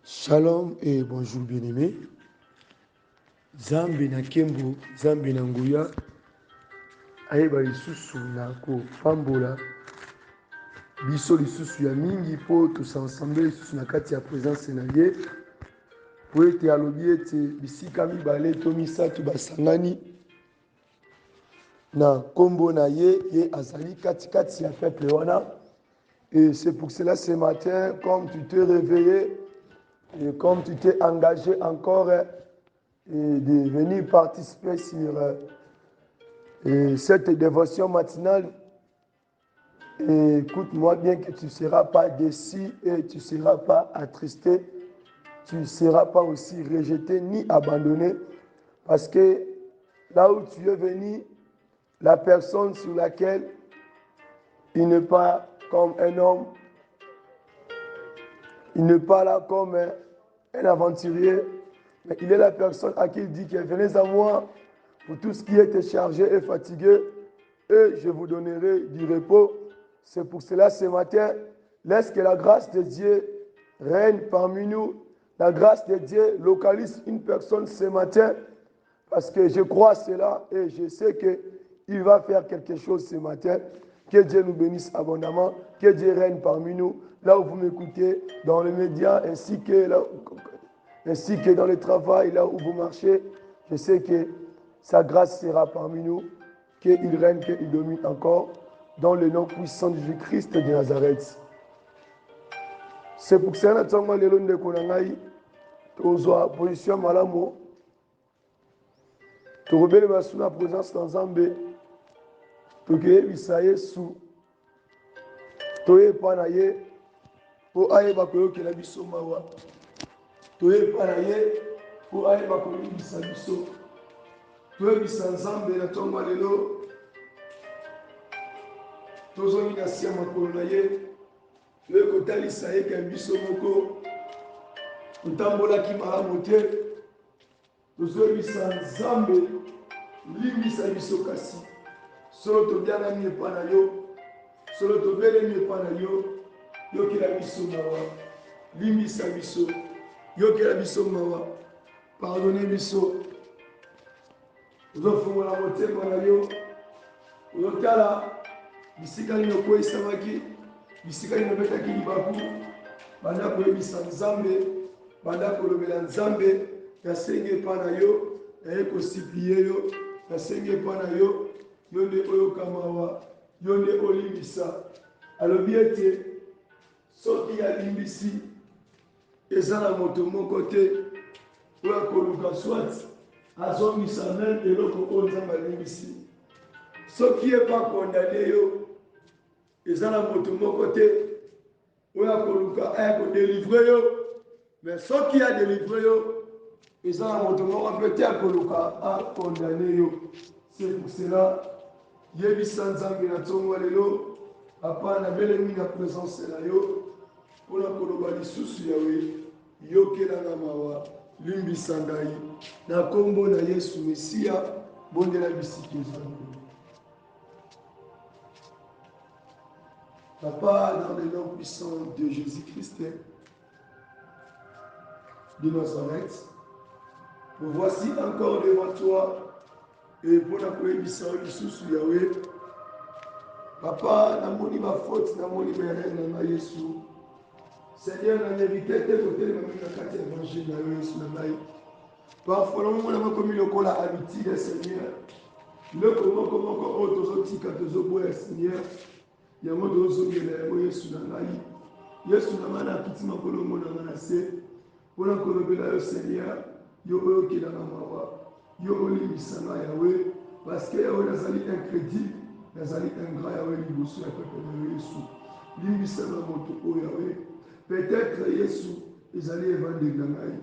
Shalom et bonjour bien-aimés. Zambi na Kembo, Zambi na Nguya, ayeba lisusu na ko pambola. Biso lisusu ya mingi po tosansemble lisusu na kati ya présence na ye. Po ete alobi ete bisika mibale to misato basangani na kombo na ye, ye azali kati ya peuple wana. Et c'est pour cela ce matin, comme tu t'es réveillé, et comme tu t'es engagé encore de venir participer sur cette dévotion matinale, écoute-moi bien que tu ne seras pas déçu et tu ne seras pas attristé, tu ne seras pas aussi rejeté ni abandonné, parce que là où tu es venu, la personne sur laquelle il n'est pas comme un homme, il n'est pas là comme un aventurier, mais il est la personne à qui il dit que venez à moi pour tout ce qui est chargé et fatigué, et je vous donnerai du repos. C'est pour cela ce matin, laisse que la grâce de Dieu règne parmi nous. La grâce de Dieu localise une personne ce matin, parce que je crois à cela et je sais qu'il va faire quelque chose ce matin. Que Dieu nous bénisse abondamment, que Dieu règne parmi nous, là où vous m'écoutez, dans les médias, ainsi que dans le travail, là où vous marchez. Je sais que sa grâce sera parmi nous, qu'il règne, qu'il domine encore, dans le nom puissant de Jésus-Christ de Nazareth. C'est pour cela que nous avons position malamo. Tu rebelles sous la présence d'Anzambe. Tu es sous. Tu es panaye. Pour aille bakoyo que la biso mawa. Tu es panaye. Pour aille bakoyo bisa biso. Tu es bisa Nzambe na tonga lelo. Tozongi na siya makolo na ye. Tu es kotalisa ye ke biso moko. Utambolaki malamu te. Tozobisa Nzambe limbisa biso kasi solo tobianami epa na yo, solo tobelemi epa na yo, yokela biso mawa, limbisa biso, yokela biso mawa, pardonne biso. Ozofungola motema na yo, ozotala bisika nini okweyisamaki, bisika nini obetaki libaku, banda koyebisa Nzambe, banda kolobela Nzambe, yasengi epa na yo, yaye kosiplie yo, yasengi epa na yo, yo nde oyoka mawa, yo nde olimbisa. Alobi ete soki alimbisi eza na moto moko te oyo akoluka swat azongisa meme eloko oyo Nzambe alimbisi. Soki epa kondane yo eza na moto moko te oyo akoluka aya kodelivre yo, mais soki adelivre yo eza na moto moko mpe te akoluka akondane yo. C'est pour cela yebisa Nzambe na ntongo lelo papa na belemi na présence na yo mpona koloba lisusu yawe yokelanga mawa limbisa ngai na kombo na Yesu Mesia bondela bisika ezango. Papa, dans le nom puissant de Jésus-Christ de Nazareth, me voici encore devant toi. Et pour la koyebisa lisusu yawe papa namoni bafaute namoni berene na Yesu Seigneur na mérité te kotelema mingi na kati ya évangile na yo Yesu na ngai parfois namona makomi lokola habitude Seigneur biloko moko oyo tozotika tozoboya Seigneur yango tozongela yango Yesu na ngai Yesu na ngai nakiti makolo monanga na se mpona kolobela yo Seigneur yo oyokelanga mawa yo olimbisa nga yawe parce que yawe nazali incrédible nazali ingrat yawe liboso ya peuple na Yesu limbisa nga moto oyo yawe peut-être Yesu ezali évangile na ngai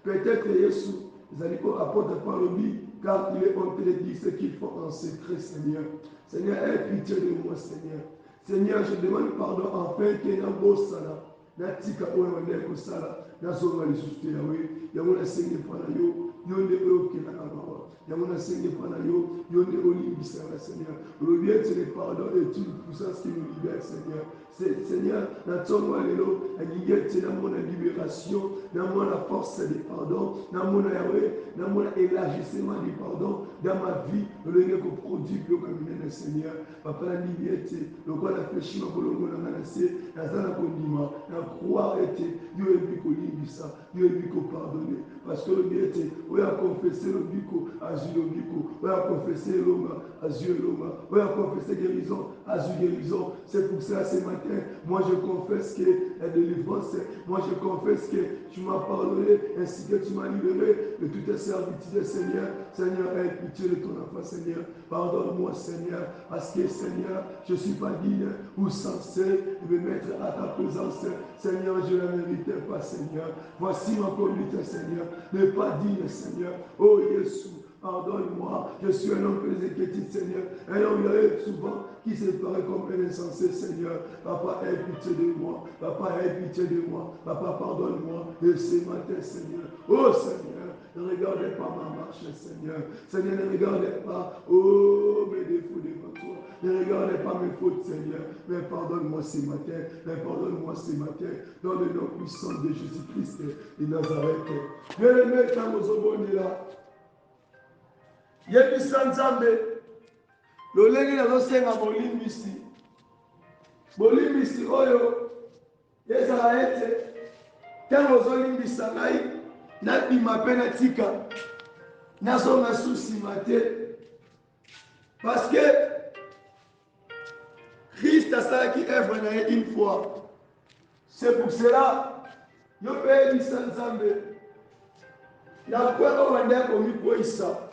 peut-être Yesu ezali ko apôtre par lobi car il est honteux de dire ce qu'il faut en secret Seigneur. Seigneur, aie pitié de moi Seigneur. Seigneur, je demande pardon afin que na bosala na tika oyo wende kosala na zonga lisusu te yawe yango nasengi mpo na yo yo nde oyokelaka mawa yango nasengi mpo na yo yo nde olimbisaka Seigneur olobi ete le pardon est une puissance qui nous libère Seigneur Seigneur na ntongo ya lelo nalingi ete namona libération namona force du pardon namona yawe namona élargissement du pardon dans ma vie olenge koproduire biloko ya minene Seigneur papa nalingi ete lokola nafleshi mabolongo na nga na se naza na kondima na croire ete yo oyebi kolimbisa yo oyebi kopardonne parce que olobi ete oyo akonfese lobiko azwi lobiko oyo akonfese elonga azwi elonga oyo akonfese guérison azwi guérison c'est pour ça ce matin moi je confesse que la délivrance moi je confesse que tu m'as pardonné ainsi que tu m'as libéré de toute servitude Seigneur Seigneur aie pitié de ton enfant Seigneur pardonne-moi Seigneur parce que Seigneur je ne suis pas digne ou censé de me mettre à ta présence Seigneur je ne la méritais pas Seigneur voici ma conduite Seigneur ne pas digne Seigneur oh Jésus pardonne-moi, je suis un homme exécutif, Seigneur. Un homme souvent qui se paraît comme un insensé, Seigneur. Papa, aie pitié de moi. Papa, aie pitié de moi. Papa, pardonne-moi. Et ce matin, Seigneur. Oh, Seigneur, ne regardez pas ma marche, Seigneur. Seigneur, ne regardez pas, oh, mes défauts devant toi. Ne regardez pas mes fautes, Seigneur. Mais pardonne-moi ce matin. Mais pardonne-moi ce matin. Dans le nom puissant de Jésus-Christ de Nazareth. Bien-aimé, quand nous sommes là, yebisa nzambe lolenge nazosenga bolimbisi oyo ezala ete ntango ozolimbisa ngai nabima mpe natika nazonga susima te parce que Christ asalaki œuvre na ye une fois c'est pour cela yo mpe yebisa nzambe na kwe oyo bandea komikweyisa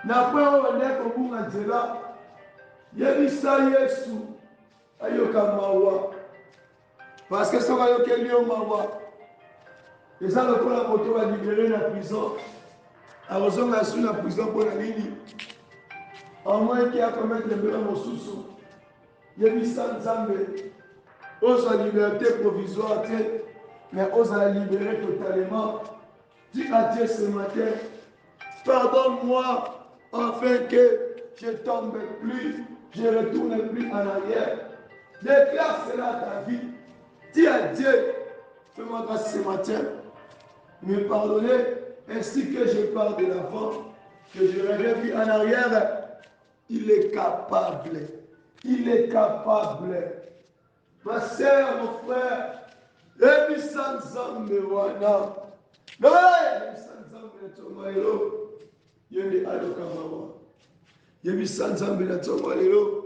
na kwe oyo bandea kobunga nzela yebisa Yesu ayoka mawa parce que soki ayokeli yo mawa eza lokola moto balibere na prison akozonga su na prison mpo na nini amoi ki akometre mbela mosusu yebisa nzambe ozwa liberté provisoire te mais ozala libéré totalement dis à Dieu ce matin pardonne-moi afin que je ne tombe plus, je ne retourne plus en arrière. Déclare cela à ta vie. Dis à Dieu, fais-moi grâce ce matin, me pardonner, ainsi que je pars de l'avant, que je reviens plus en arrière. Il est capable. Il est capable. Ma sœur, mon frère, Ebisan Zambe Wana. Ebisan Zambe Tomaelo. Yende alokamawa. Yebisa nzambe na ntongo lelo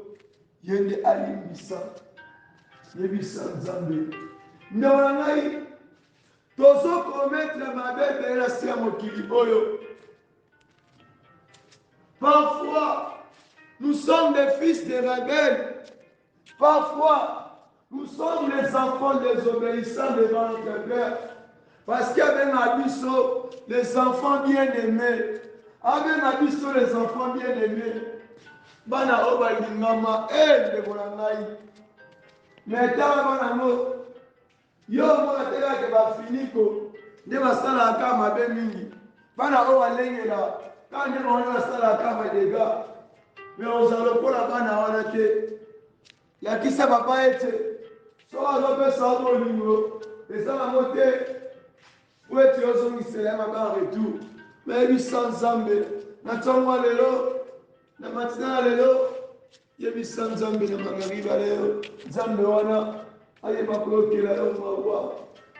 yende alimbisa yebisa nzambe ndona ngai tozo kometre mabe na sia mokili oyo. Parfois nous sommes des fils de rebelles, parfois nous sommes les enfants désobéissants devant notre Père, parce qu'il y avait Nabiso, les enfants bien-aimés. Avec Nabiso, les enfants bien-aimés. Bana oba lingama de bolangai. Mais tant que yo mona tela ke ba finiko de basala kama be mingi. Bana oba lengela quand on a sala kama dega. Mais on s'en pour la bana wana te. Ya kisa papa ete. So alobe sa bolingo. Et ça va monter. Où est-ce que vous avez un retour? Mais il sans Zambé. Natongo lelo. Na matina lelo. Yebi sans Zambé na mangariba lelo. Zambé wana. Aye bakolokela yo mawa.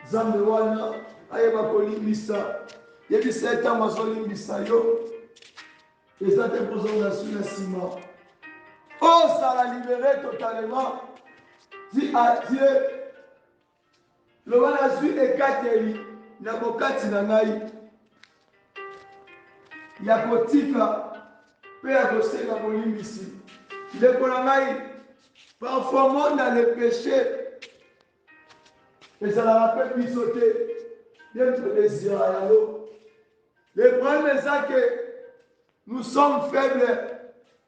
Zambé wana. Aye bakolimbisa. Yebi seta mazolimbisa yo. Et ça te pose en sur la ciment. Oh, ça l'a libéré totalement. Dis à Dieu. Le manasui est kateli. Na bokati na ngai ya kotika pe ya kosenga bolimbisi ndeko na ngai parfois monde dans le péché et ça la rappelle biso te notre désir à l'eau. Le problème est ça que nous sommes faibles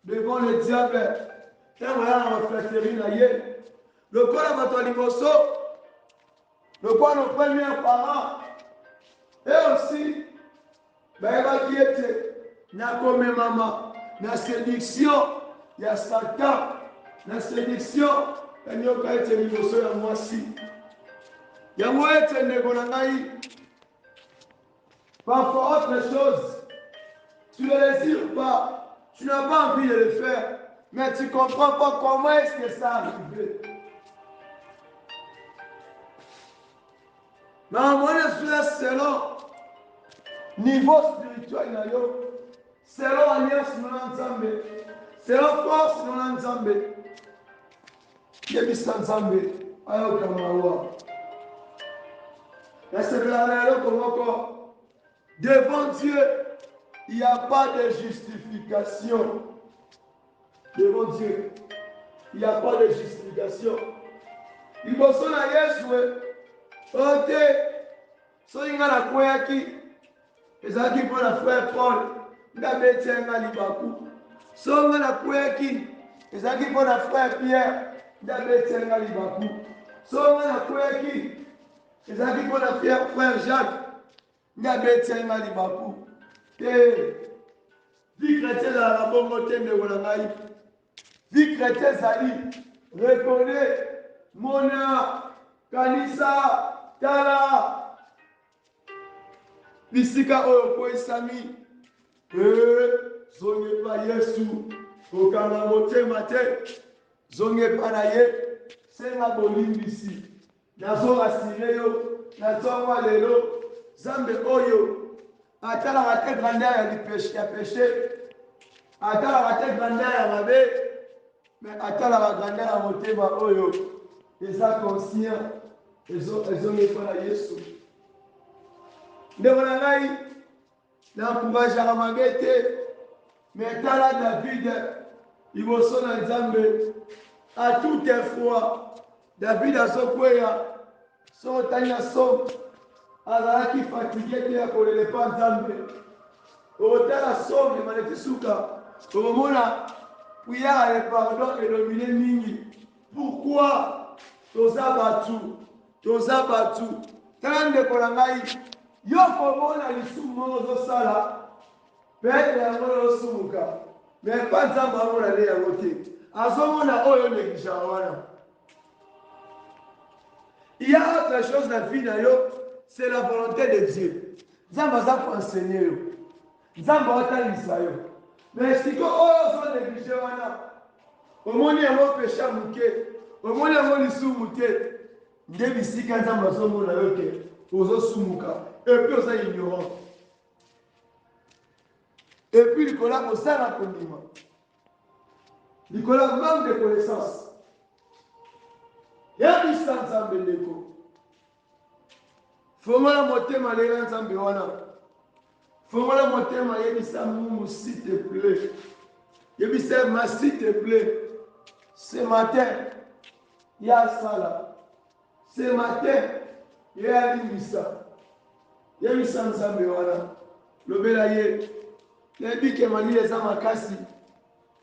devant le diable et on a la flatterie na ye le corps à votre liboso le corps nos premiers parents. Et aussi, bayebaki ete nakomemama na séduction ya Satan, na séduction ya nyoka ete liboso ya mwasi. Yango ete ndeko na ngai, parfois autre chose, tu ne le désires pas, tu n'as pas envie de le faire, mais tu ne comprends pas comment est-ce que ça arrive. Mais à mon avis, selon niveau spirituel, selon alliance nous l'ensemble, selon force nous l'ensemble, il y a des ensemble, ayo kamawa. Mais c'est devant Dieu, il n'y a pas de justification. Devant Dieu, il n'y a pas de justification. Il faut que Yesu, ok, so inga na kweyaki, ezaki pour la frère Paul, nga betenga libaku. So inga na kweyaki, ezaki pour la frère Pierre, nga betenga libaku. So inga na kweyaki, ezaki pour la frère Jacques, nga betenga libaku. Vie chrétienne à la bonne thème de Wanangaï. Vie chrétienne, ça dit, reconnais, Mona, Kanisa, Tala, Bisika Oyoko Isami, Zonge pa Yesu, Okanga mote mate, Zonge pa na ye, Senga bolimbi si, Nazo rasire yo, Nazo walelo, Zambe Oyo, Atala la tête grandeur ya péché, Atala la tête grandeur ya mabe, mais Atala la grandeur ya motema Oyo, eza conscient, ezonge pa na Yesu. Ndeko na ngai, na mabe te, mais tala David, liboso na Nzambe, à toute fois, David azokweya, so tanya so, azalaki fatigué te ya kolelepa Nzambe. Otala somme maneti suka, omona prière et pardon et dominer mingi. Pourquoi toza batu? Tala ndeko na ngai, yo komona lisumu moko ozosala, peut-être yango osumuka, mais pas Nzambe amona nde yango te. Azomona oyo negligea wana. Il y a autre chose dans la vie na yo, c'est la volonté de Dieu. Nzambe aza koenseigner yo. Nzambe atalisa yo. Mais siko oyo ozo neglige wana, omoni yango péché muke, omoni yango lisumu te, nde bisika Nzambe azomona yo ke ozosumuka, et puis oza ignorant. Et puis likola kosala kondima. Likola manque de connaissance. Yebisa Nzambe ndeko. Fongola motema lela Nzambe wana. Fongola motema yebisa mumu s'il te plaît. Yebisa ma s'il te plaît. Ce matin, il y a sala. Ce matin, il y a limisa. Yebisa Nzambe wana. Lobela ye. Yebi ke mani eza makasi.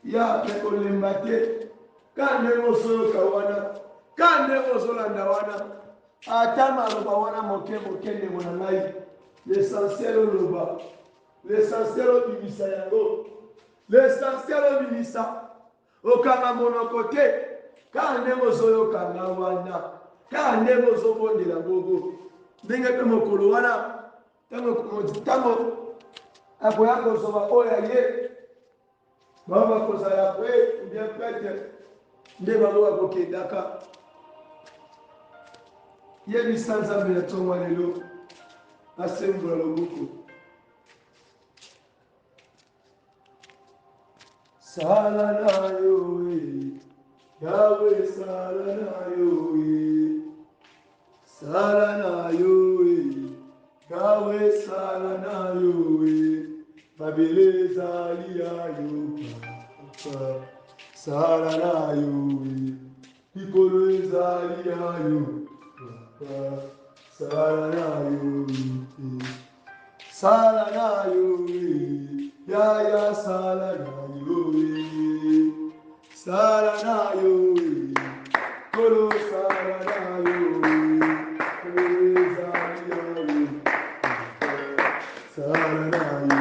Ya kolemba te. Kande mosoyo kawana. Kande ozolanda wana. Atama loba wana moke ndeko na ngai. L'essentiel oloba. L'essentiel obimisa yango. L'essentiel obimisa. Okanga monoko te. Kande mosoyo kanga wana. Kande mozobondela gogo. Ndenge pe mokolo wana. Tango akoya kozoba oyo ye. Baba kozala pe bien peut-être. Nde baloba kokendaka. Yebisa Nzambe na ntongo lelo asembola loboko. Sala na yo Yahweh, sala na yo sala na yo Yahweh, sala na yo Mabele zali ya yo papa. Sala na yo Pikolo zali ya yo papa. Sala na yo ya sala na yo sala na yo kolo sala na yo kolo zali ya yo sala na yo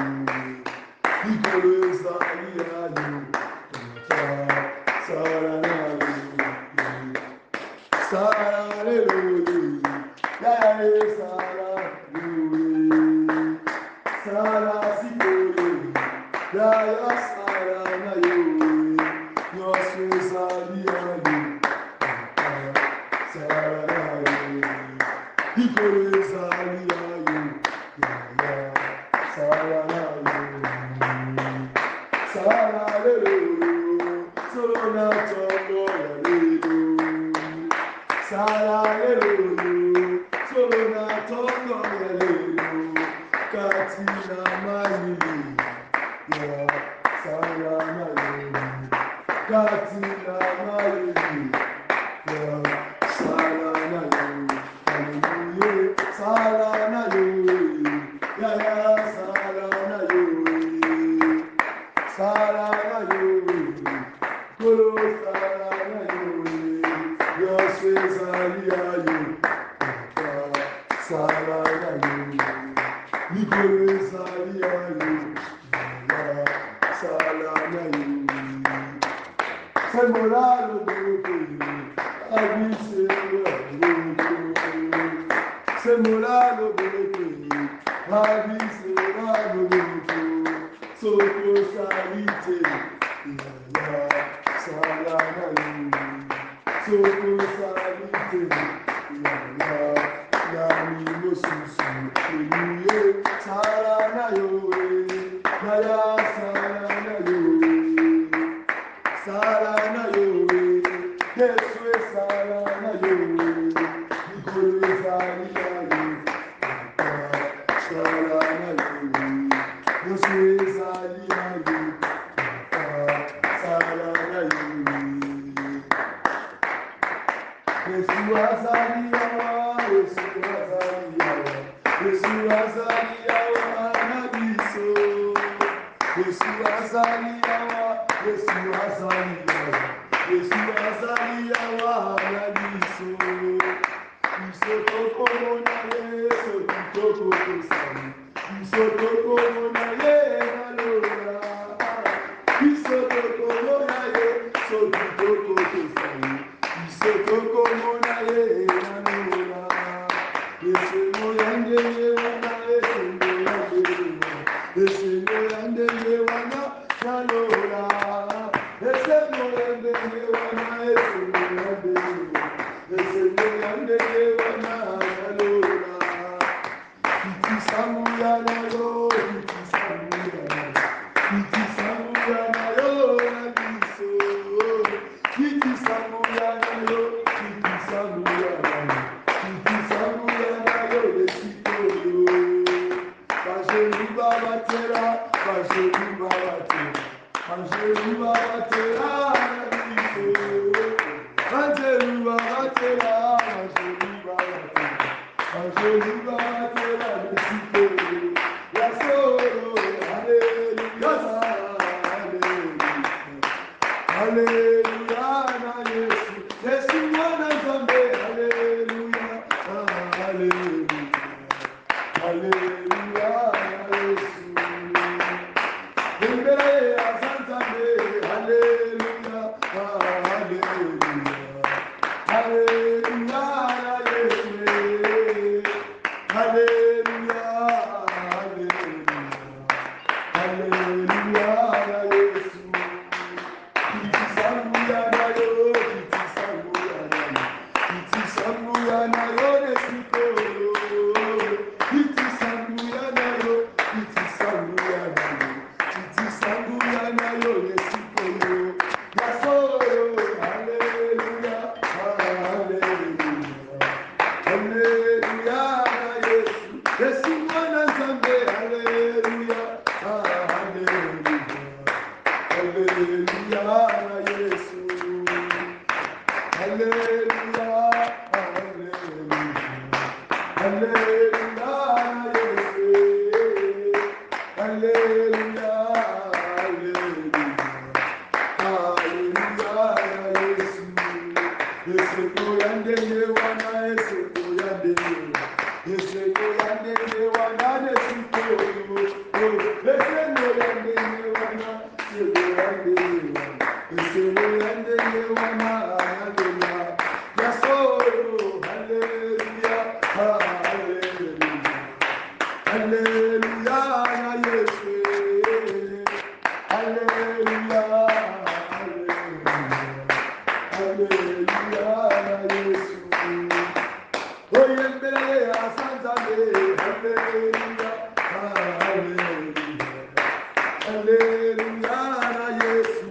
Alléluia na Yesu.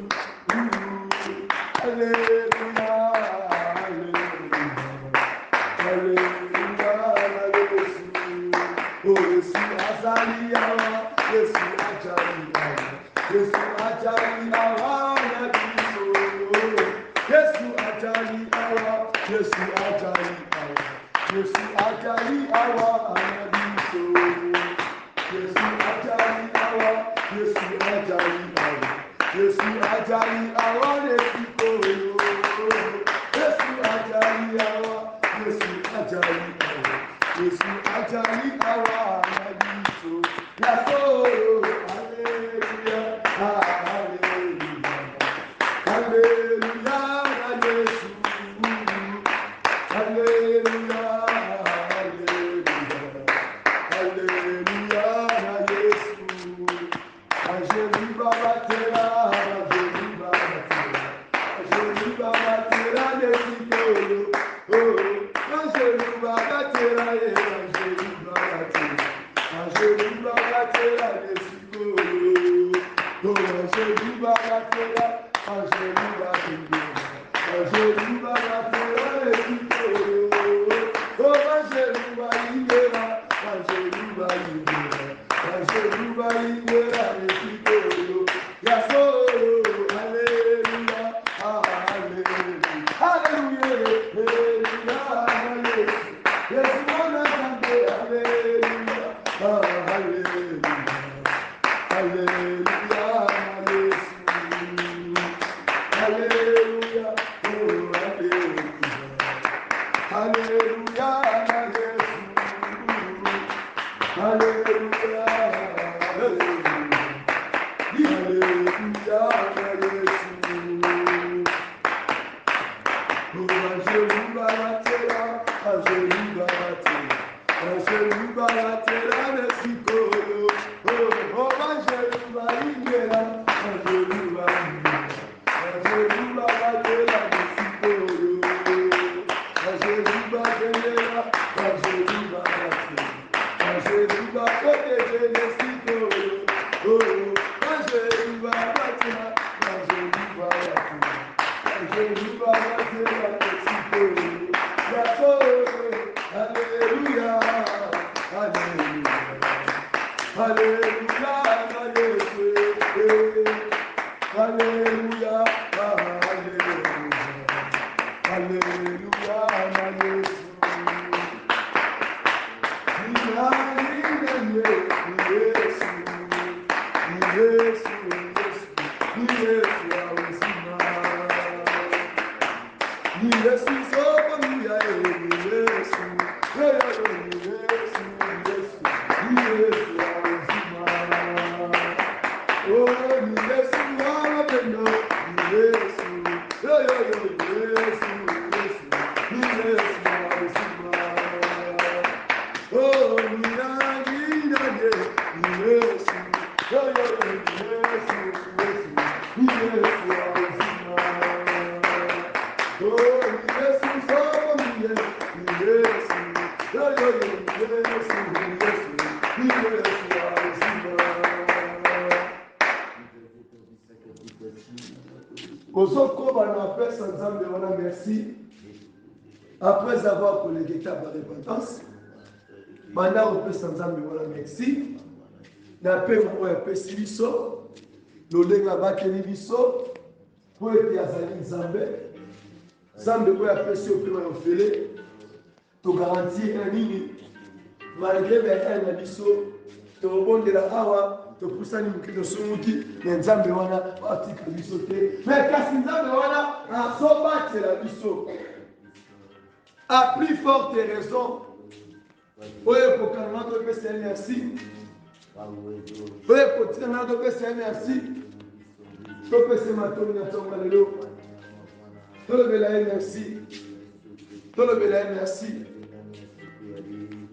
Alléluia. Alléluia na Yesu. Oh Yesu azali awa. Yesu ajali awa. Yesu ajali awa na biso. Yesu ajali awa. Yesu ajali awa. Yesu ajali awa na biso. Yesu ajali awa. Yesu ajali awa. Yesu ajali awa nesiko. Yesu ajali awa. Yesu ajali awa. Yesu ajali awa na biso. Yaso. Hallelujah. Hallelujah. Hallelujah na Yesu. Hallelujah. Hallelujah. Hallelujah na Yesu. Ajeli babatera, ajeli babatera, ajeli babatera nesikolo. Oh, ajeli babatera, ajeli babatera, ajeli babatera nesikolo. Oh, ajeli babatera, ajeli babatera, ajeli babatera nesikolo. Oh, ajeli babatera, ajeli babatera. Hallelujah, merci. Après avoir collecté ta repentance, pendant que sans âme, merci. Na paix pour un peu sibiso, le lenga bakeli biso, pour être yazali Zambé, Zambé pour apprécier au premier ofélé, to garantir un nini, malgré les un biso, to rebondir la awa, to poussani mukito sumuki, mais Zambé wana, article biso te, mais kasi Zambé wana, a sobat la biso. À plus forte raison, oui, pour que nous puissions merci. Oui, pour que nous puissions merci. Pour que nous merci. Tout le monde merci.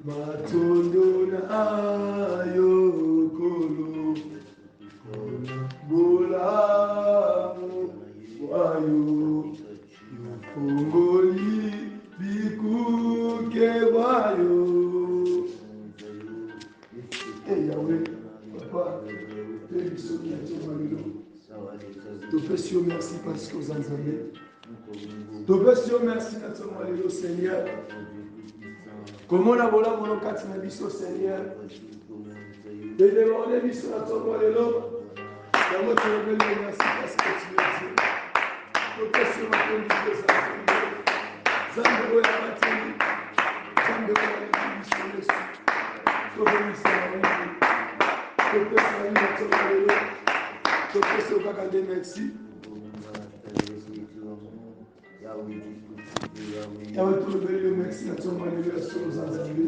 Matondo na yo kolo, bola wayo, yofongoli. Bikuke wayo. Yahweh, papa, Topesio merci parce que vous en avez. Topesio merci notre Seigneur. Comment on a volé mon kati na biso Seigneur. De demander biso na tomo lelo. Dans votre réveil merci parce que tu es Dieu. Topesio ma condition ça. Zambe ya matini. Zambe ya biso Yesu. Topesio Topesio na tomo lelo. Topesio kakande merci. Yahweh tout le béni, merci à ton mari, à son ensemble.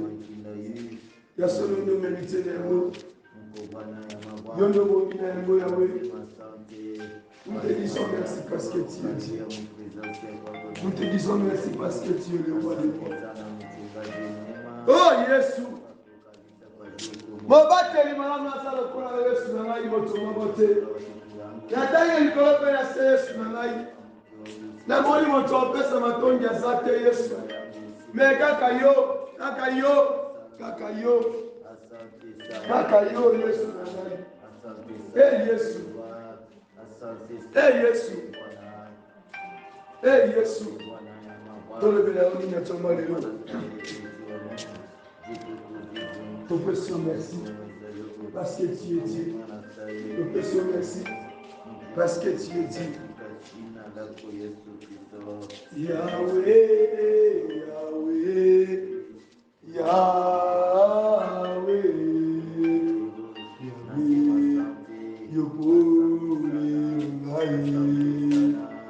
Il y a son nom de mérité d'Emo. Yondo Bobina Emo Yahweh. Nous te disons merci parce que tu es Dieu. Nous te disons merci parce que tu es le roi des rois. Oh Yesu. Mobateli malamu na sala kuna Yesu na ngai motomo bote. Yatanga likolo pe na Yesu na ngai. Na moni moto opesa matongi ya zate Yesu. Me kaka yo Yesu na ngai. Yesu. Yesu. Tole bela oni na choma lelo. Professeur merci parce que tu es Dieu. Professeur merci parce que tu es Dieu. Yahweh, Yahweh, Yahweh, Yahweh,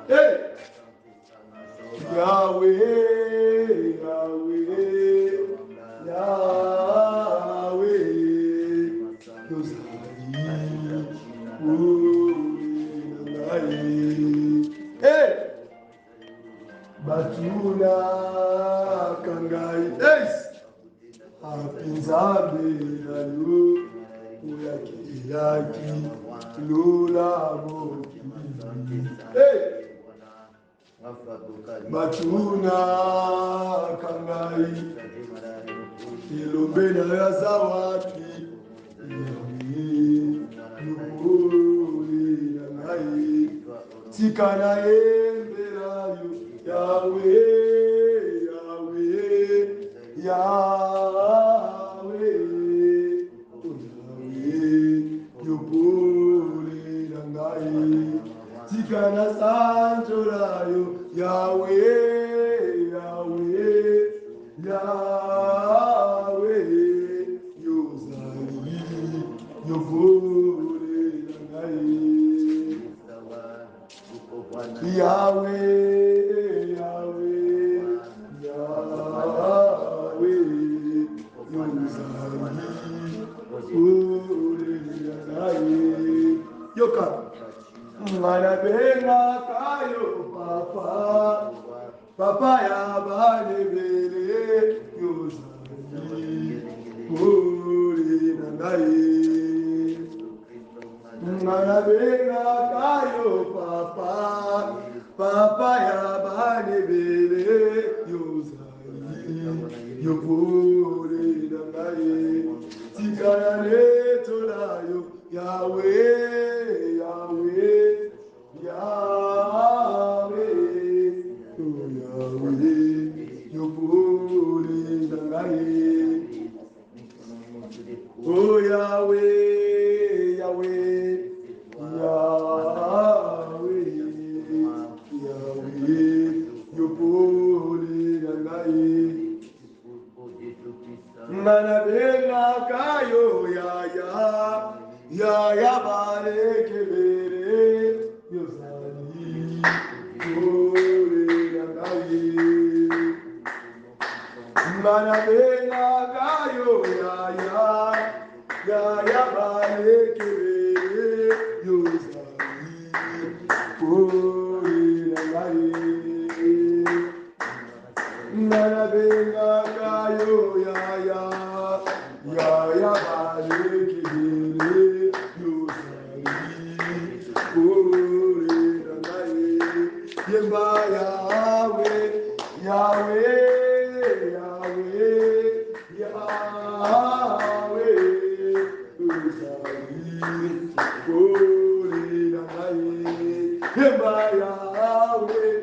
hey! Yahweh, Yahweh, Yahweh, hey! Batuna kangai apinzambe nayo uyaki lula boki Batuna kangai ilombe na yaza wapi yuri ngai tikana emberayo Yahweh, Yahweh, Yahweh, Yopuri Rangai, Tikana Sanchorayo, Yahweh, Yahweh, Yahweh, Yozari, Yopuri Rangai, Yahweh. Yoka Mana benga kayo Papa ya bale bele Yozani Uri nangai Mana benga kayo Papa ya bale bele Yozani Yopuri nangai Tikana letolayo Yahweh, Yahweh, Yahweh, Yahweh, Yopuri nangai. Oh Yahweh, Yahweh, Yahweh, Yahweh, Yopuri nangai. Manabena kayo ya bareke bere yozali ore nangai manabena kayo ya bareke bere yozali ore nangai manabena kayo ya bareke bere Yemba Yahweh, Yahweh, Yahweh, Yahweh, Yahweh, Yemba Yahweh,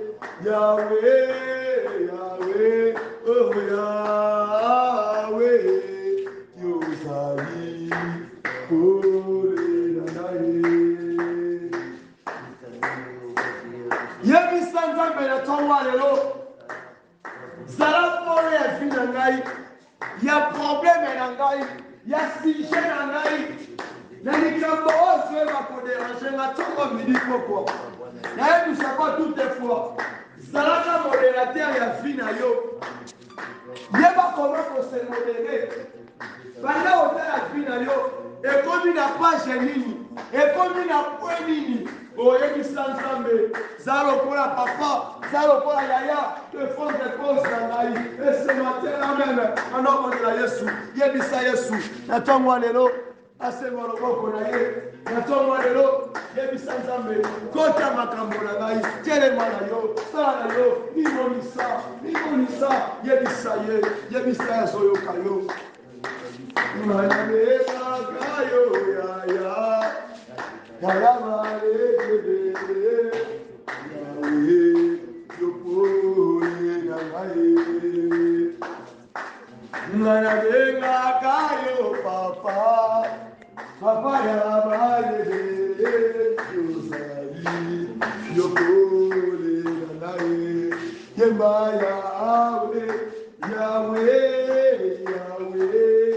Yahweh, Yahweh, oh Yahweh, Yozali, Kore Nanaye. Yemi Santa Benatonwa Lelo, Zala Kore ya fi Nangai, ya problème Nangai, ya sujet Nangai. Nalikambo oswe bakoderange nga tongo midi poko. Naye nous savons toutefois, zalaka modérateur ya vie na yo. Yeba comment ko se modérer. Banda otala vie na yo, ekomi na page nini, ekomi na point nini. Oyebisa Nzambe, zalo kola papa, zalo kola yaya, te font des causes na ngai. Et ce matin là même, en nom de Yesu, yebisa Yesu, na tongo lelo. Asema loboko na ye natongo lelo yebisa Nzambe kota makambo na ngai telema na yo sala na yo nimonisa yebisa ye yebisa ya soyoka yo manameka kayo yaya kalamale yawe yopole na ngai manameka kayo papa Papa ya baye yozali yokole nanae yemba Yahweh Yahweh Yahweh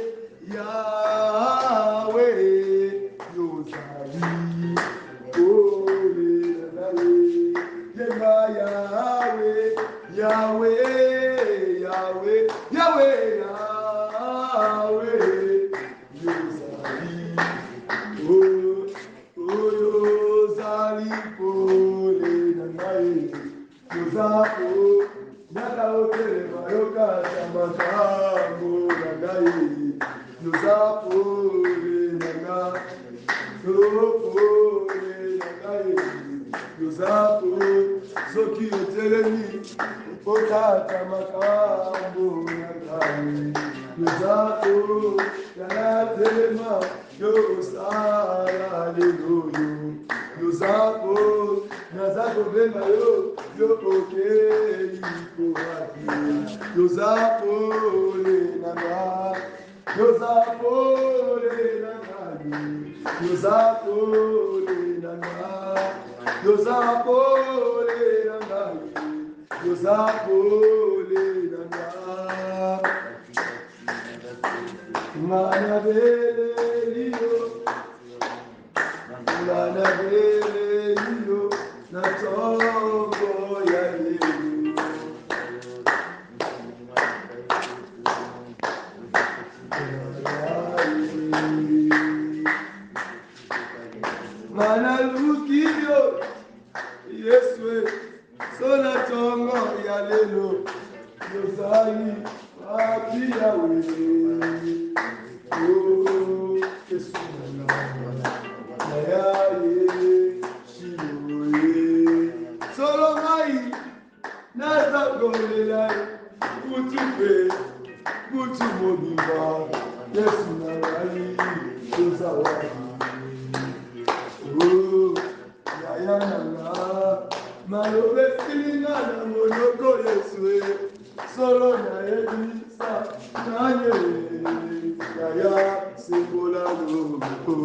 Yahweh yozali kole nanae yemba Yahweh Yahweh Yahweh Yahweh Yahweh Oyozali pole nangai Yozapo Naka otele mayoka Tamakambo nangai Yozapo nanga Yopole nangai Yozapo Zoki otelemi Oka Tamakambo nangai Yozapo Yana telema Yosala aleluya Yozapo Nazako benga yo okeli kohaki Yozapo le nanga Yozapo le nanga Yozapo le nanga Yozapo le nanga Yozapo le nanga Mana belelio Mana belelio Na tongo ya yeyo Mana lukio Yeswe Sona tongo ya lelo Yozali Papi yawe Oh, Yesu Nayaye Shiloye Solomai Nazagolela Kutupe Kutumobimba Yesu Nayaye Yozawadi Oh, Yaya Nanga Malobe Filinga na Monoko Yesu Solo Nayebi Sa Nanye Yaya Simbola Lobo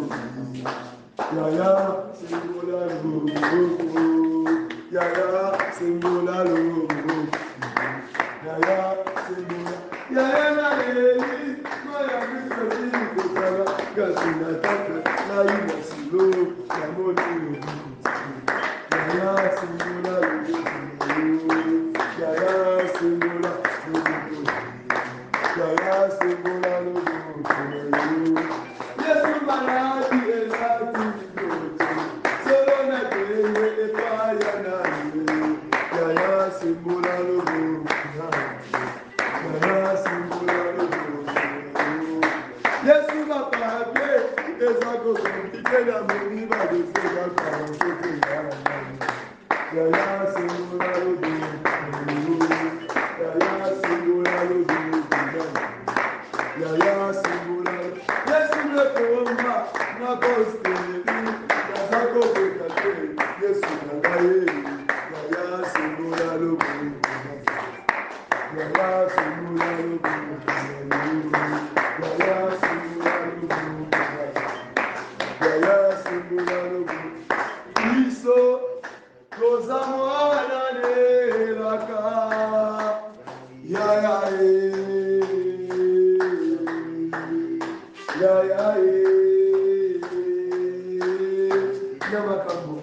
Yaya Simbola Lobo Yaya Simbola Lobo Yaya Simbola Yaya Naleli Maya Bisasi Kotala Gasina Tata Naima Silo Yamoni Yaya Simbola Lobo Yaya Simbola Lobo Yaya Simbola Lobo Yesu Maladi Elati Solo na Kene Epaya Nani Yaya Simbola Lobo Yaya Simbola Lobo Yesu Mapagwe Ezako Kompike na Moniba de Sega Karankote Yaya Simbola Lobo Yaya Simbola Lobo Yaya Simbola Yesu Lekomba Na Kosteli Yazako Bekate Yesu Nagaye likambo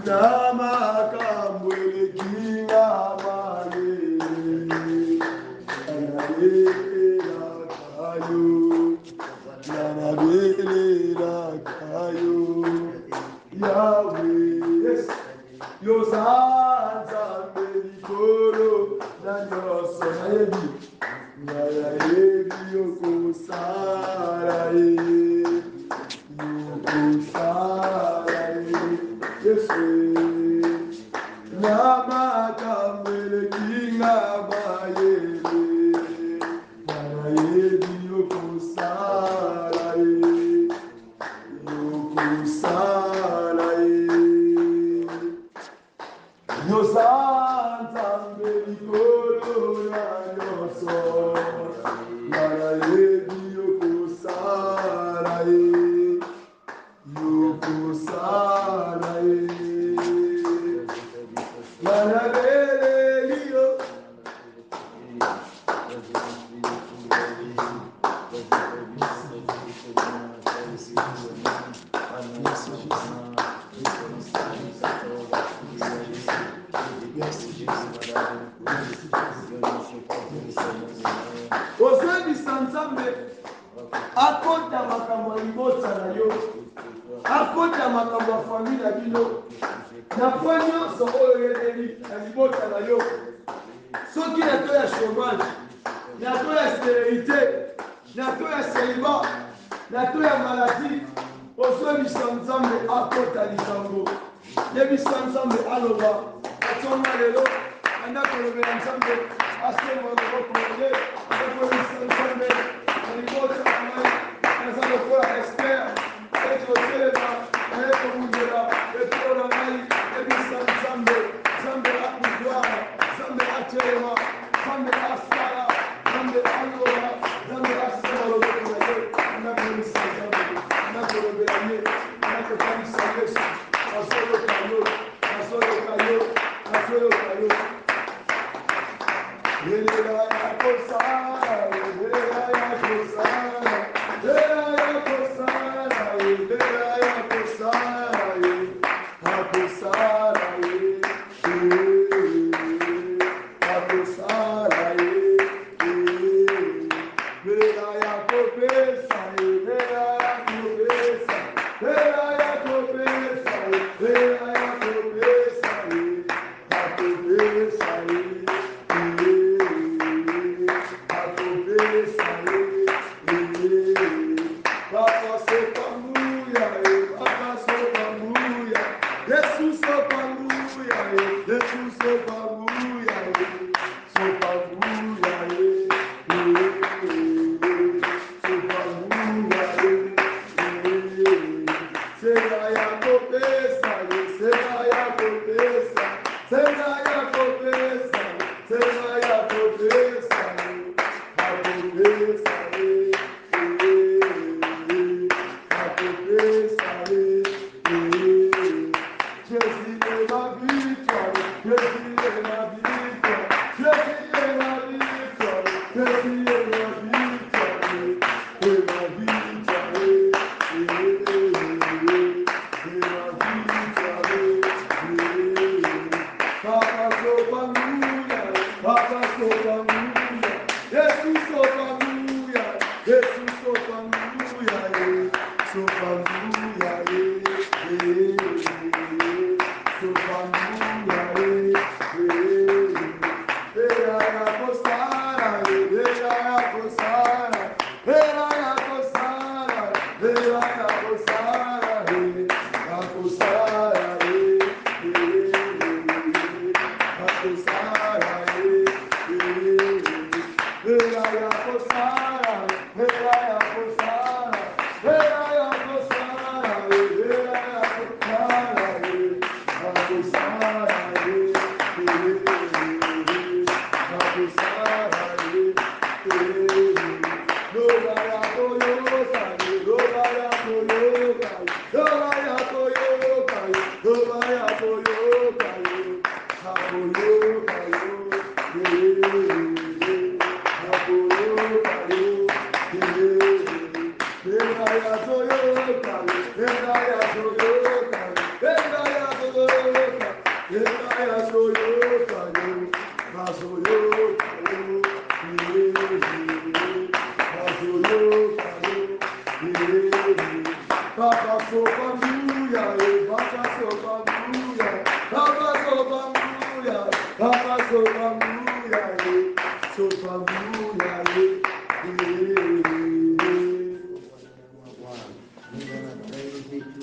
na makambo elekinga mayele anabelela kayo nanabelela kayo Yawe yes yosanzambe likolo na nyonso nayebi nayebi yokosala Yesu Nama kamele kinga Akota makambo libota na yo akota makambo ya famille na bino na po nyonso oyo eleli na libota na yo soki na to ya chômage na to ya stérilité na to ya célibat na to ya maladie ozwebisa nzambe akota likambo yebisa nzambe aloba atonga lelo anda kolobela nzambe asema loboko ye akoyebisa nzambe libota na ngai naza lokola expert eti otelema naye komundela ekolo na ngai ebisa nzambe nzambe akugwara nzambe atelema nzambe asala nzambe aloba nzambe asema loboko na ye anakoyebisa nzambe anakolobela ye anakokanisa yesu azoloka yo azoloka yo azoloka yo yelela yakosala yelela yakosala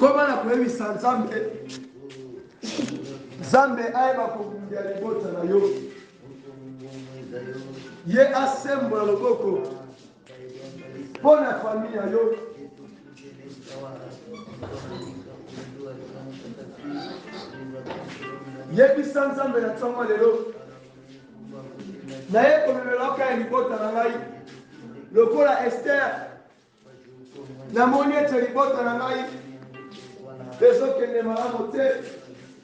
Comment la première sans Zambé? Zambé aïba kokumbia libota na yo. Ye asembola loboko. Pour la famille à yo. Yebi sans Zambé na tsongo lelo. Na ye komemela ka libota na ngai. Lokola Esther. Na moni ete libota na ngai.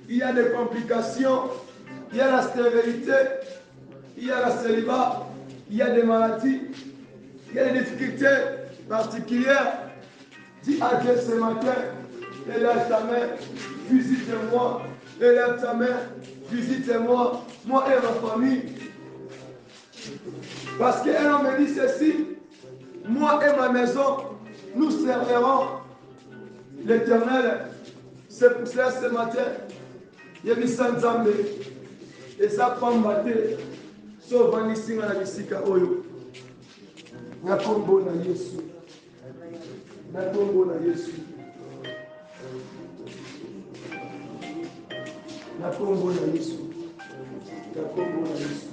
Il y a des complications, il y a la stérilité, il y a la célibat, il y a des maladies, il y a des difficultés particulières. Dis à Dieu ce matin, élève ta main, visite-moi, élève ta main, visite-moi, moi et ma famille. Parce qu'un homme me dit ceci, moi et ma maison, nous servirons l'Éternel. C'est pour cela ce matin, il y a mis sans Zambé. Et ça prend batté. Sauf en ici, on a bisika oyo. Na kombo na Yesu. Na kombo na Yesu. Na kombo na Yesu. Na kombo na Yesu.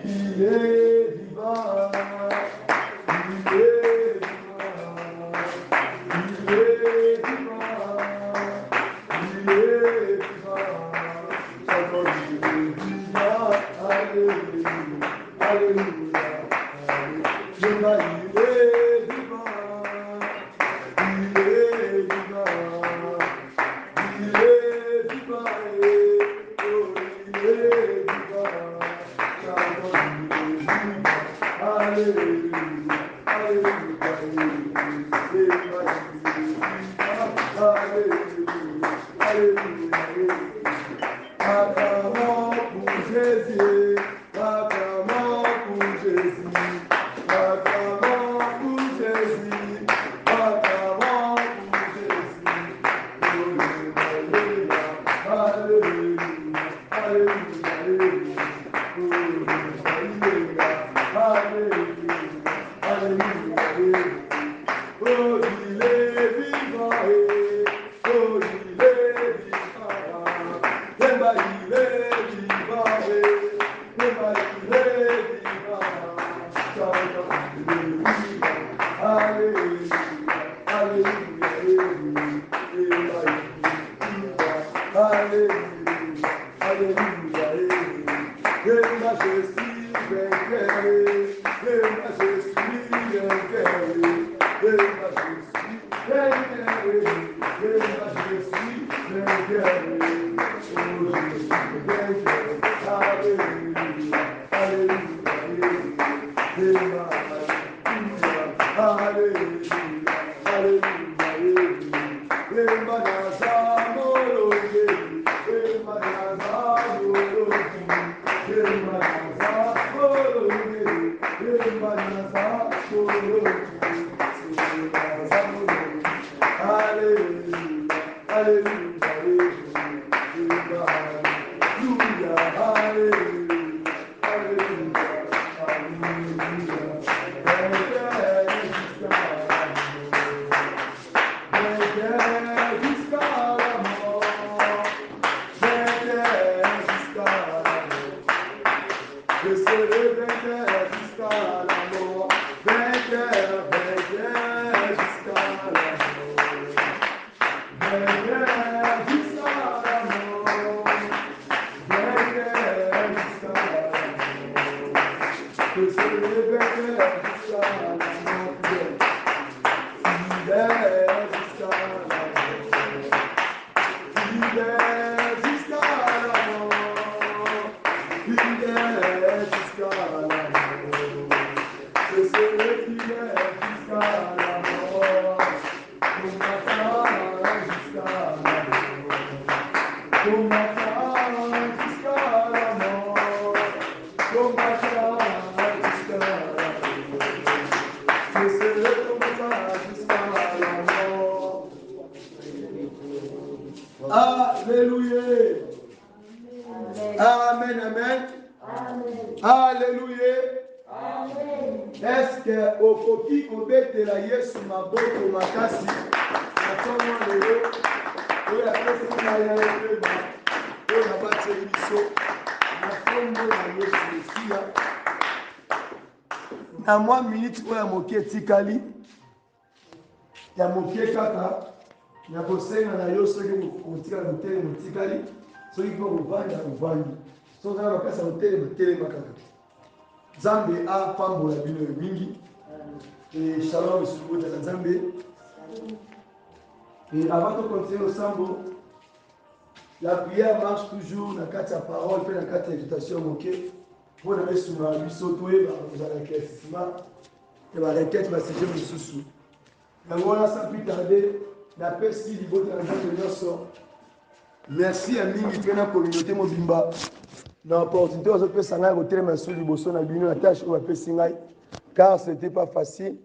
Il est vivant. Fidèle jusqu'à la mort. Je serai fidèle. okoki kobetela Yesu maboko makasi na ntongo lelo oyo apesi ngai na yeba oyo nabateli biso na nkombo na Yesu Mesia na mwa minute oyo ya moke etikali ya moke kaka na kosenga na yo soki kotika kotelema etikali soki mpo kovanda ovandi soki ozala bakasi ya kotelema telema kaka Nzambe apambola bino mingi et shalom sur la Nzambe. Et avant de continuer au sambo, la prière marche toujours dans la parole, puis dans la exhortation. Pour nous sur la biseau, vous allez requête, et la requête va se faire sous. Donc voilà, sans plus tarder, la paix qui dit votre Nzambe. Merci à mingi pour la communauté mobimba. Dans l'opportunité, on peut s'en aller au terme sur le bosson à Bino, la tâche où on peut s'en aller, car ce n'était pas facile.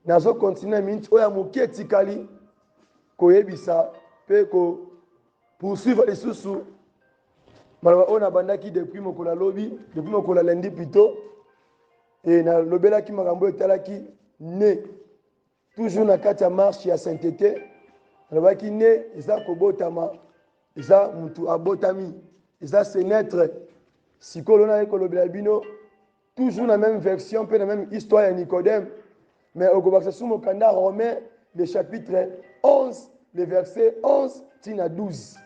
Dans ce continent, on a moqué Tikali, Koyebisa, peut poursuivre les sous-sous. On a bandaki depuis mon lobby, depuis mon lundi plutôt, et na lobela qui m'a rambo etalaki né toujours na kati ya marche ya sainteté. Alobaki né eza kobotama, eza mutu abotami, eza sénètre. Sikolo na ekolobela bino toujours la même version, peu la même histoire à Nicodème. Mais au Gobaksa sous mon canard Romain, le chapitre 11, le verset 11, tina 12.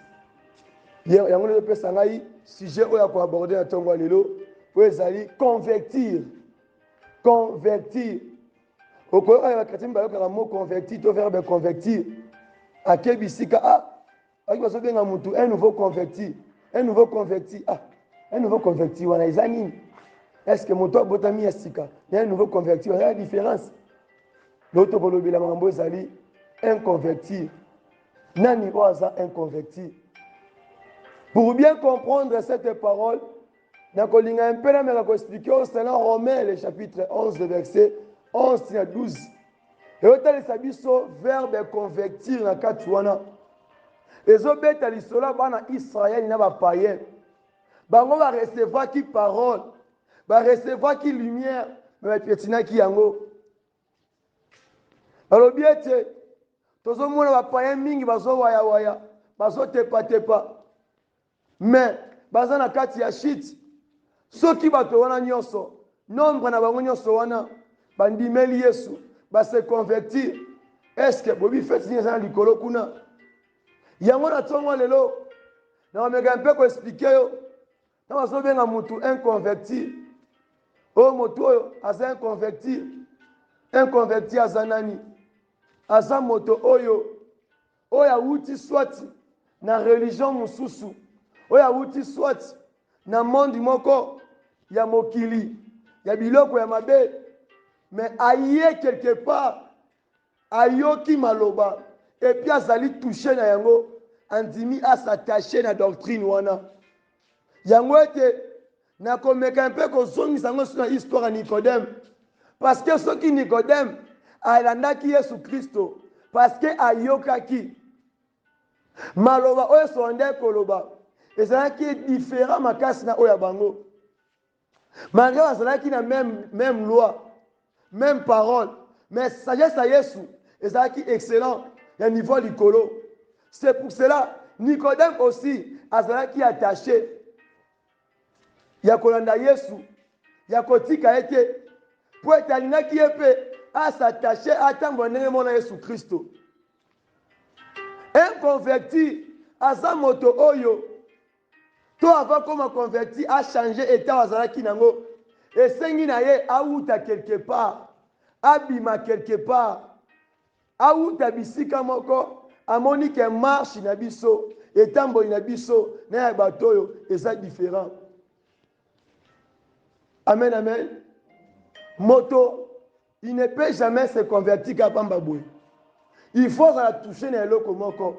Il y a un sangai, sujet où il y a quoi aborder à Tongo Lelo, où ils allaient convertir. Convertir. Au Coran, il y a un mot convertir, tu verbe convertir. À quel bisika, un nouveau converti. Un nouveau converti. Un nouveau converti, on a les animes. Est-ce que mon toit botami estika? Il y a un nouveau converti, il y a la différence. L'autre bolobi la mambo zali un converti. Nani oaza un converti. Pour bien comprendre cette parole, nakolinga un peu la mais expliquer au Salon Romain le chapitre 11 le verset 11 à 12. Et autant les sabiso verbe convertir na katuana. Les obéta lisola bana Israël na ba païen. Bango va recevoir qui parole, va recevoir qui lumière, mais piétina qui yango. Alors bien te, tozo mona va païen mingi bazo waya waya, bazo tepa tepa. Mais baza na kati ya shit. Soki bato wana nyonso, nombre na bango nyonso wana, bandimeli Yesu, ba se convertir. Est-ce que bobi fait signer ça likolo kuna? Yango na tongo lelo, na omega un peu ko expliquer yo. Quand on a un converti, oh moto asa un converti à Zanani, asa moto oyo, oya wuti swati na religion mususu, oya wuti swati na monde moko ya mokili, ya biloko ya mabe, mais aye quelque part, ayoki maloba, et puis azali touché na yango, andimi a s'attacher na doctrine wana. Yango ete na komeka un peu kozongisa ngo sur histoire ya Nicodème parce que soki Nicodème alandaki Yesu Kristo parce que ayokaki maloba oyo sonde koloba ezalaki différent makasi na oya bango malgré bazalaki na même loi même parole mais sagesse à Yesu ezalaki excellent ya niveau likolo. C'est pour cela Nicodème aussi azalaki attaché ya kolanda Yesu ya kotika ete po etalinaki ye mpe asatache atambo ndenge mona Yesu Kristo. Un converti aza moto oyo to avant koma converti a changé état azalaki nango esengi na ye auta quelque part abima quelque part auta bisika moko amoni ke marche na biso etambo na biso na ya bato oyo eza différent. Amen, amen. Moto, il ne peut jamais se convertir qu'à Pambaboué. Il faut la toucher dans le locomoko.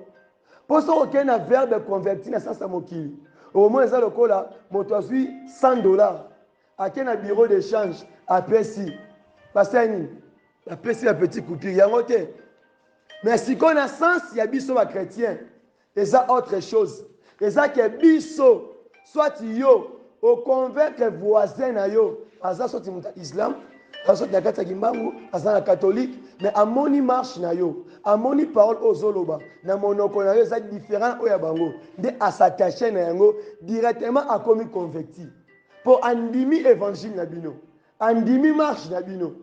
Pour ça, aucun verbe convertir dans sa mokili. Au moins, ça le coup là, moto a suivi $100. À quel bureau d'échange à Pessi. Parce que la Pessi, la petite coupure, il y a un côté. Mais si qu'on a sens, il y a biso à chrétien. Et ça, autre chose. Et ça, que biso, soit yo. Au convaincre voisin na yo, aza soti muta Islam, asoki na kati ya kimbangu aza na catholique mais amoni marche na yo amoni parole ozoloba na monoko na yo eza différent oyo ya bango nde asatache na yango directement akomi converti mpo andimi évangile na bino andimi marche na bino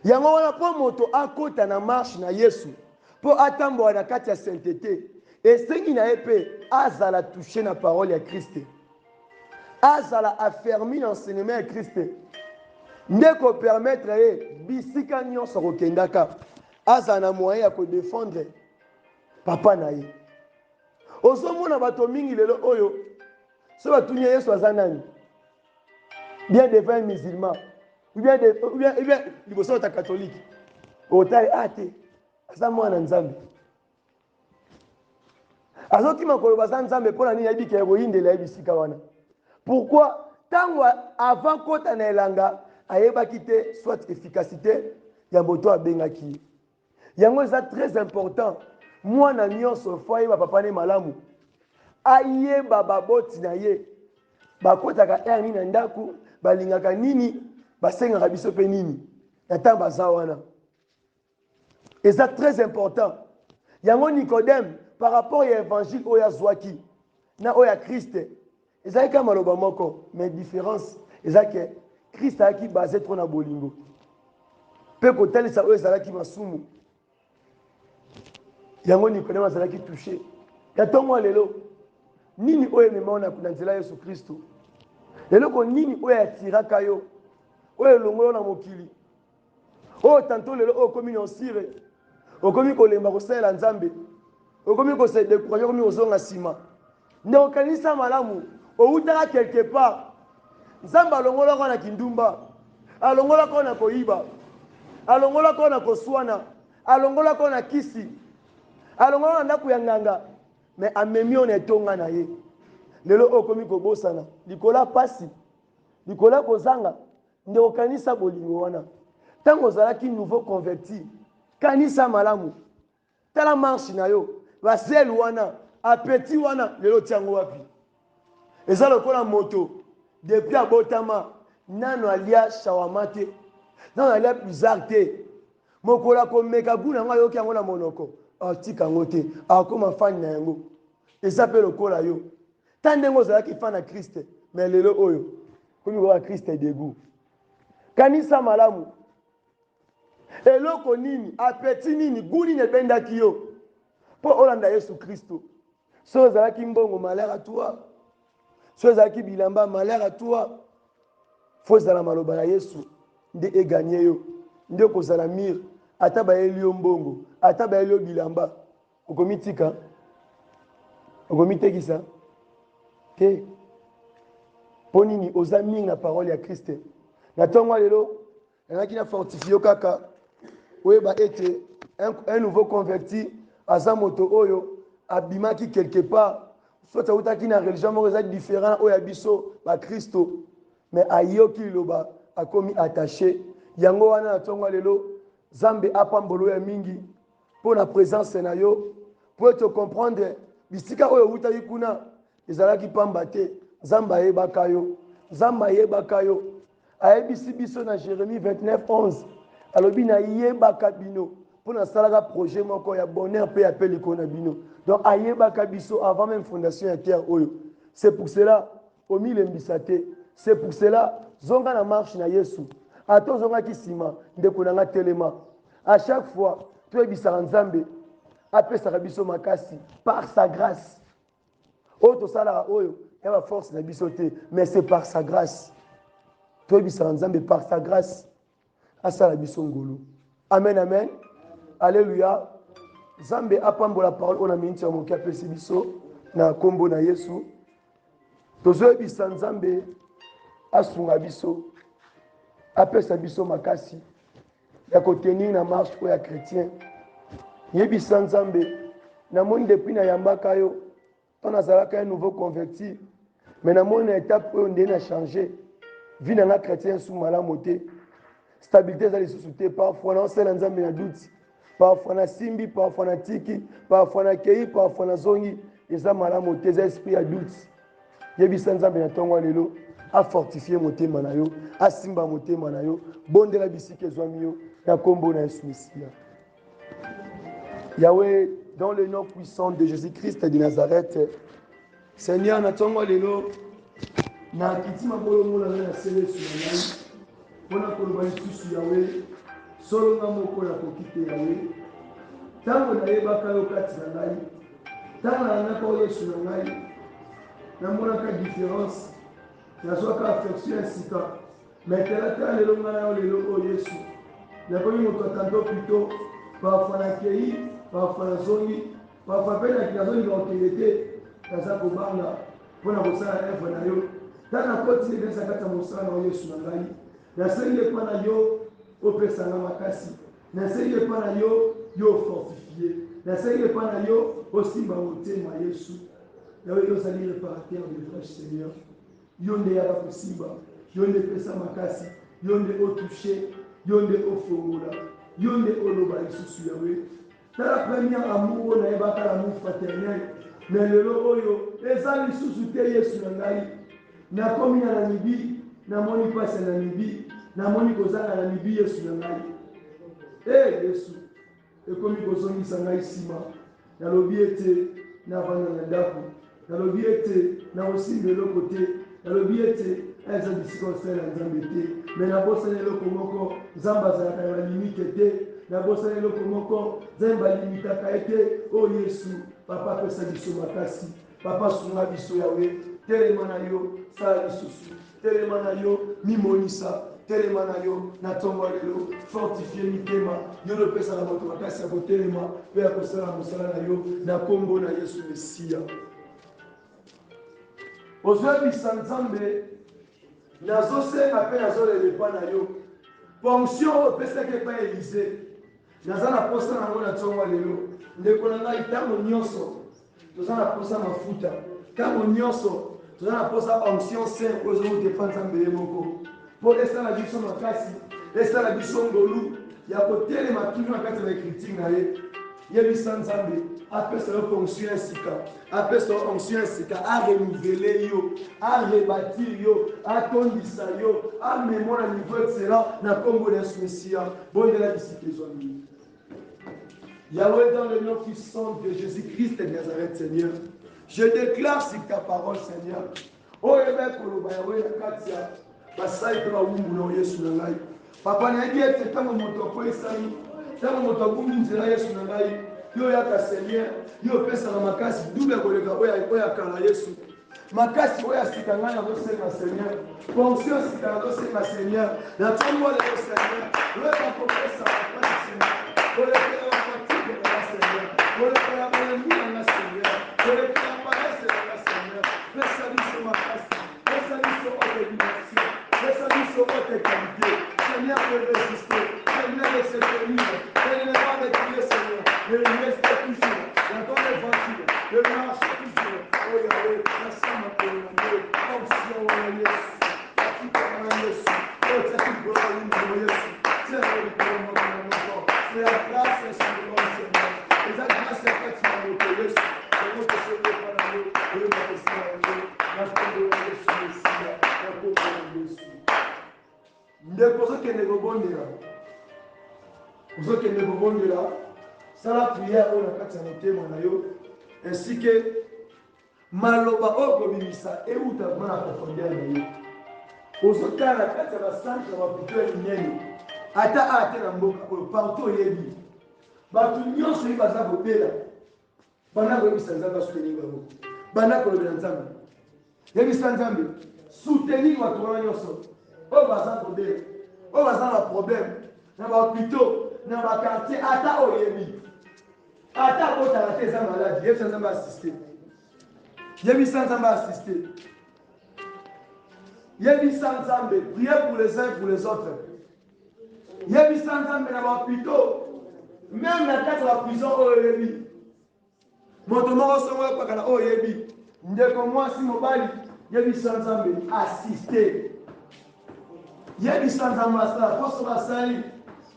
yango wana mpo moto akota na marche na Yesu mpo atambola na kati ya sainteté esengi na ye mpe azala touché na parole ya Christ azala affermi na enseignement ya Christ nde ko permettre ye bisika nyonso kokendaka azala na moyen ya kodéfendre papa na ye ozomona bato mingi lelo oyo so batuni Yesu aza nani bien devant musulman ou bien liboso ta catholique otali ate aza mwana nzambe azokima koloba aza nzambe mpo na nini ayebika ya koyindela ye bisika wana pourquoi ntango avant kota na elanga ayebaki te soit efficacité ya moto abengaki ye yango eza très important mwana nyonso fo ayeba papa ne malamu ayeba baboti na ye bakotaka ere nini na ndako balingaka nini basengaka biso mpe nini na ntango baza wana eza très important yango Nicodème par rapport ya évangile oyo azwaki na oyo ya Christ ezalaki kaka maloba moko mais différence eza ke Christ ayaki basé trop na bolingo mpe kotalisa oyo ezalaki masumu yango Nicodème azalaki touché ya ntongo lelo nini oyo emema na nzela ya Yesu Kristo leloko nini oyo atiraka yo oyo elongola na mokili oyo tanto lelo oyo okomi nyonsire okomi kolemba kosalela nzambe okomi kose découragé okomi kozonga nsima nde okanisa malamu outaka quelque part nzambe alongolaka na kindumba alongolaka na koyiba alongolaka na koswana alongolaka na kisi alongolaka na ndako ya nganga mais amemi on etonga na ye lelo okomi kobosana likola pasi likola kozanga nde okanisa bolingo wana ntango ozalaki nouveau converti kanisa malamu tala marche na yo basel wana apeti wana lelo tiango wapi eza lokola moto depuis abotama nano alia shawama te nano alia bizarre te mokola komeka guna yango ayoki yango na monoko atika yango te akoma fani na yango eza mpe lokola yo ta ndenge ozalaki fan na Christ mais lelo oyo komi koyoka Christ debout kanisa malamu eloko nini apeti nini gu nini ebendaki yo mpo olanda Yesu Kristo so ozalaki mbongo malheur à toi so ozalaki bilamba malheur à toi fo ezala maloba ya Yesu nde eganye yo nde kozala mire ata bayeli yo mbongo ata bayeli yo bilamba okomitika okomitekisa te mpo nini oza mingi na parole ya Christ na ntongo lelo yanaki na fortifie kaka oyeba ete un nouveau converti aza moto oyo abimaki quelque part soit autaki na religion moko eza différent oyo ya biso bakristo mais ayoki liloba akomi attaché yango wana na ntongo lelo Zambe apambolo ya mingi pour la présence na yo pour te comprendre bisika oyo utaki kuna ezalaki pamba te Zamba yebaka yo Zamba yebaka yo ayebisi biso na Jérémie 29:11 alobi na yebaka bino pour na salaka projet moko ya bonheur pe appel ikona bino donc ayebaka biso avant même fondation ya terre oyo c'est pour cela au milieu mbisate c'est pour cela zonga na marche na Yesu ato zonga kisima ndeko nanga telema à chaque fois tu ebisaka Nzambe apesaka biso makasi par sa grâce auto sala oyo ya ba force na biso te mais c'est par sa grâce tu ebisaka Nzambe par sa grâce asala biso ngolo amen amen alléluia Nzambe apambola parole ona minti ya moki apesi biso na kombo na Yesu tozo ebisa Nzambe asunga biso apesa biso makasi ya kotenir na marche oyo ya chrétien yebisa Nzambe na moni depuis na yambaka yo to nazalaka un nouveau converti mais na moni na étape oyo nde na changer vie na nga chrétien sous malamu te stabilité za lisusu te parfois na osala Nzambe na doute parfois na simbi parfois na tiki parfois na kei parfois na zongi eza malamu te eza esprit ya doute yebisa Nzambe na ntongo lelo afortifie motema na yo, asimba motema na yo, bondela bisika ezwami yo, na kombo na Yesu Messia. Yahweh, dans le nom puissant de Jésus-Christ de Nazareth, Seigneur, natongo lelo, na kitima bolo mola na sele sur la ngai, pona koloba lisusu Yahweh, solo nga moko ya kokite Yahweh, tango nayebaka yo kati na ngai, tango nayebaka yo Yesu na ngai, namonaka différence, nazwaka affection ya sika, maintenant tala lelo nga na yo lelo o Yesu, nakomi moto atanto plutôt, parfois nakei, parfois nazongi, parfois mpe nazongi bakokende te, kaza kobanga mpona kosala evre na yo, tala nakoti ebesa kati ya mosala na yo Yesu na ngai, nasengi epa na yo opesanga makasi, nasengi epa na yo ofortifie, nasengi epa na yo osimba motema Yesu. Yawe ozali réparateur de flèche Seigneur, yo nde yaka kosimba, yo nde pesa makasi, yo nde otouche, yo nde ofongola, yo nde oloba lisusu Yawe. Tala premier amour nayebaka l'amour fraternel, mais lelo oyo eza lisusu te Yesu na ngai, nakomi na namibi, namoni pasi na namibi, namoni kozanga na mibi Yesu na ngai. Yesu ekomi kozongisa ngai nsima, nalobi ete navanda na ndako, nalobi ete nakosimba eloko te, nalobi ete eza bisika osala na Nzambe te, me nabosana eloko moko Nzambe azalaka na balimite te, nabosana eloko moko Nzambe alimitaka ete o Yesu papa apesa biso makasi, papa sunga biso Yawe, telema na yo sala lisusu, telema na yo mimonisa, telema na yo na ntongo lelo, fortifie mitema yo lopesa na moto makasi ya kotelema mpe ya kosala mosala na yo na kombo na Yesu Mesia. Ozwebisa Nzambe nazosenga mpe nazolela epa na yo ponction oyo opesaki epa Elize, naza na posa nango na ntongo lelo, ndeko na ngai ntango nyonso toza na posa mafuta, ntango nyonso toza na posa onction saint oyo ezowuta epa Nzambe ye moko mpo esala biso makasi, esala biso ngolu ya kotelema toujours na kati ya ekritike na ye. Yebisa Nzambe apesa yo fonction ya sika, apesa yo onction ya sika, arenouveler yo, arebâtir yo, atondisa yo, amemo na niveau excellent na kombo na Yesu Mesia. Bondela bisika ezwami Yahweh, dans le nom puissant de Jésus-Christ de Nazareth, Seigneur, je déclare sur ta parole, Seigneur, oh Ebe koloba Yahweh na kati ya basali mpe bawumbu na Yesu na ngai. Papa nayebi ete ntango moto akoyesani, ntango moto abungi nzela Yesu na ngai, yo yaka Seigneur, yo opesaka makasi double koleka oyo ya kala Yesu, makasi oyo ya sika ngai nazosenga Seigneur, ponction sika nazosenga Seigneur, na ntongo lelo Seigneur, oyeba kopesa makasi Seigneur, olekela bafatigue na nga Seigneur, olekela bolembi na nga Seigneur, olekela parese na nga Seigneur, pesa biso makasi, pesa biso obédience, pesa biso haute qualité, Seigneur de résister, Seigneur de se tenir, Seigneur de ne pas reculer Seigneur, de rester toujours dans ton évangile, de marcher toujours. Oh Yahweh, ensemble pour le monde, comme si on avait Yesu, qui parle à Yesu, oh c'est qui gloire à Yesu, c'est la grâce et c'est le nom Seigneur, et la grâce est faite sur notre Yesu, c'est notre Seigneur par la nous, et le Messie à nous, la foi de Yesu Messie, la foi de Yesu. Ndeko ozokende kobondela, ozokende kobondela, sala prière oyo na kati ya motema na yo, ainsi que maloba oyo kobimisa euta vraimen na profondeur na yo. Ozotala na kati ya basantre ya bapito ya minene, ata ate na mboka oyo partout oyebi, bato nyonso oyo baza kobela, banda koyebisa Nzambe asoutenir bango, banda kolobela Nzambe, yebisa Nzambe soutenir bato wana nyonso oyo baza kobela, oyo baza na problème na bapito na bakartier ata oyebi, ata botala te eza maladi, yebisa Nzambe assiste, yebisa Nzambe assiste, yebisa Nzambe prier pour les uns pour les autres, yebisa Nzambe na bapito même na kati ya prison oyo oyebi, moto moko songo epakala oyo oyebi, ndeko mwasi mobali, yebisa Nzambe assiste, yebisa Nzambe asala poso basali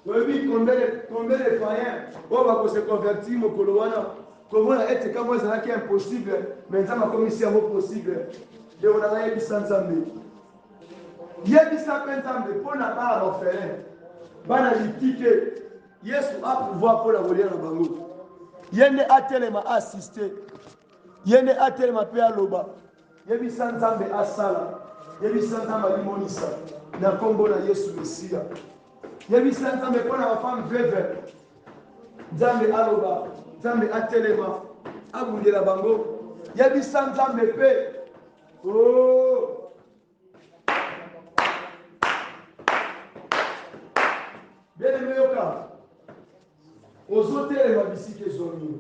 oyebi combien de païens oyo bakose convertir mokolo wana komona ete kamo ezalaki impossible mais Nzambe akomisi yango possible. Nde ona yebisa Nzambe yebisa mpe nzambe mpo na bana orphelin bana litike yesu apouvoir mpo na kolia na bango ye nde atelema assiste ye nde atelema mpe aloba yebisa nzambe asala yebisa nzambe alimonisa na nkombo na yesu mesiya yebisa nzambe mpo na bafemme veuve nzambe aloba nzambe atelema abundela bango yebisa nzambe mpe bien-aimé yoka ozotelema bisika ezwami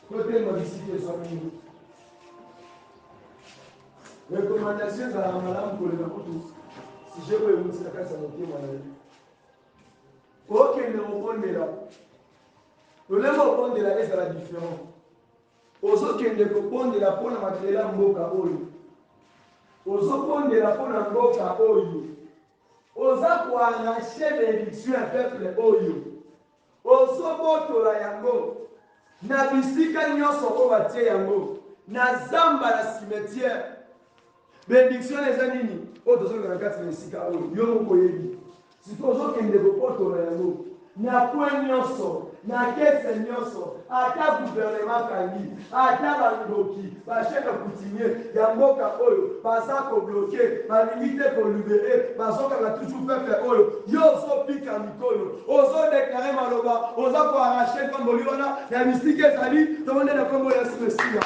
kotelema bisika ezwami recommandation ezala na malamu koleka kutu sije oyo ewuti na kati ya motema na ye okende kobondela lolemo obondela ezala différent ozokende kobondela mpo na matelela mboka oyo ozobondela mpo na mboka oyo oza koarrache bénédiction ya peuple oyo ozobotola yango na bisika nyonso oyo batie yango na zamba na cimetière bénédiction eza nini oyo tozokenda na kati na esika oyo yo moko oyebi siko ozokende kobotola yango na point nyonso na kese nyonso ata gouvernement kangi ata bandoki bachef coutumier ya mboka oyo baza kobloke balingi te kolibere bazokanga toujours peuple oyo yo ozopika mikolo ozodeklare maloba oza koarrache nkomboli wana ya misike ezali tomonde na nkombo ya yesu mesiya